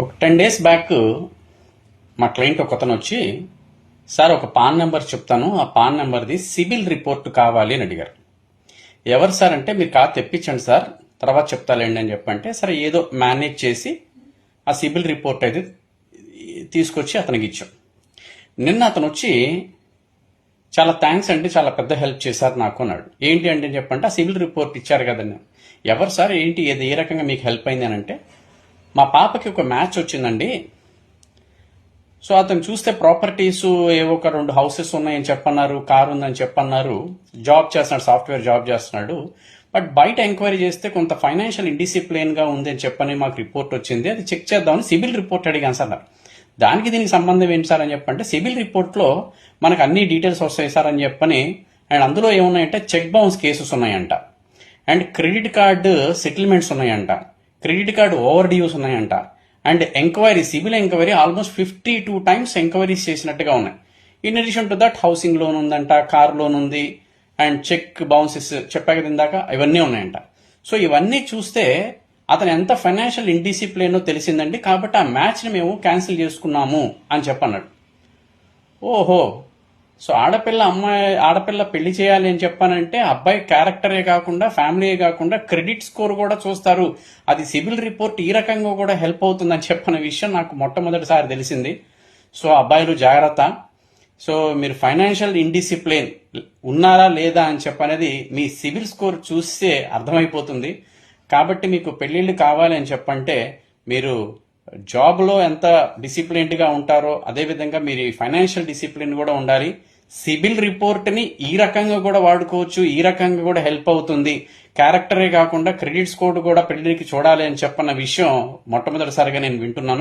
ఒక 10 days back మా client ఒకతను వచ్చి, సార్ ఒక పాన్ నెంబర్ చెప్తాను, ఆ పాన్ నెంబర్ది సిబిల్ రిపోర్ట్ కావాలి అని అడిగారు. ఎవరు సార్ అంటే, మీరు కాదు తెప్పించండి సార్, తర్వాత చెప్తాలేండి అని చెప్పంటే, సరే ఏదో మేనేజ్ చేసి ఆ సిబిల్ రిపోర్ట్ అయితే తీసుకొచ్చి అతనికి ఇచ్చాం. నిన్న అతను వచ్చి, చాలా థ్యాంక్స్ అండి, చాలా పెద్ద హెల్ప్ చేశారు నాకు అన్నాడు. ఏంటి అంటే చెప్పంటే, ఆ సిబిల్ రిపోర్ట్ ఇచ్చారు కదండి. ఎవరు సార్, ఏంటి, ఏది ఏ రకంగా మీకు హెల్ప్ అయింది అని అంటే, మా పాపకి ఒక మ్యాచ్ వచ్చిందండి. సో అతను చూస్తే ప్రాపర్టీస్ ఏవో ఒక 2 హౌసెస్ ఉన్నాయని చెప్పన్నారు, కారు ఉందని చెప్పన్నారు, జాబ్ చేస్తున్నాడు, సాఫ్ట్వేర్ జాబ్ చేస్తున్నాడు. బట్ బయట ఎంక్వైరీ చేస్తే కొంత ఫైనాన్షియల్ ఇండిసిప్లిన్ గా ఉంది అని చెప్పని మాకు రిపోర్ట్ వచ్చింది, అది చెక్ చేద్దామని సిబిల్ రిపోర్ట్ అడిగాను సార్. దానికి దీనికి సంబంధం ఏంటి సార్ అని చెప్పంటే, సిబిల్ రిపోర్ట్లో మనకు అన్ని డీటెయిల్స్ వస్తాయి సార్ అని చెప్పని, అండ్ అందులో ఏమున్నాయంటే చెక్ బౌన్స్ కేసెస్ ఉన్నాయంట, అండ్ క్రెడిట్ కార్డు సెటిల్మెంట్స్ ఉన్నాయంట, క్రెడిట్ కార్డు ఓవర్ డ్యూస్ ఉన్నాయంట, and enquiry, CIBIL enquiry almost 52 times enquiries చేసినట్టుగా ఉన్నాయి. In addition to that housing loan ఉందంట, కార్ లోన్ ఉంది, అండ్ చెక్ బౌన్సెస్ చెప్పా కదా ఇందాక, ఇవన్నీ ఉన్నాయంట. సో ఇవన్నీ చూస్తే అతను ఎంత ఫైనాన్షియల్ ఇండిసిప్లిన్ తెలిసిందండి, కాబట్టి ఆ మ్యాచ్ని మేము క్యాన్సిల్ చేసుకున్నాము అని చెప్పన్నాడు. ఓహో, సో ఆడపిల్ల పెళ్లి చేయాలి అని చెప్పానంటే అబ్బాయి క్యారెక్టరే కాకుండా, ఫ్యామిలీయే కాకుండా క్రెడిట్ స్కోర్ కూడా చూస్తారు, అది సిబిల్ రిపోర్ట్ ఈ రకంగా కూడా హెల్ప్ అవుతుందని చెప్పిన విషయం నాకు మొట్టమొదటిసారి తెలిసింది. సో అబ్బాయిలు జాగ్రత్త. సో మీరు ఫైనాన్షియల్ ఇండిసిప్లిన్ ఉన్నారా లేదా అని చెప్పనేది మీ సిబిల్ స్కోర్ చూస్తే అర్థమైపోతుంది. కాబట్టి మీకు పెళ్లిళ్ళు కావాలి అని చెప్పంటే, మీరు జాబ్లో ఎంత డిసిప్లిన్డ్గా ఉంటారో అదేవిధంగా మీరు ఫైనాన్షియల్ డిసిప్లిన్ కూడా ఉండాలి. సిబిల్ రిపోర్ట్ని ఈ రకంగా కూడా వాడుకోవచ్చు, ఈ రకంగా కూడా హెల్ప్ అవుతుంది. క్యారెక్టరే కాకుండా క్రెడిట్ స్కోర్ కూడా పెళ్లికి చూడాలి అని చెప్పన్న విషయం మొట్టమొదటిసారిగా నేను వింటున్నాను.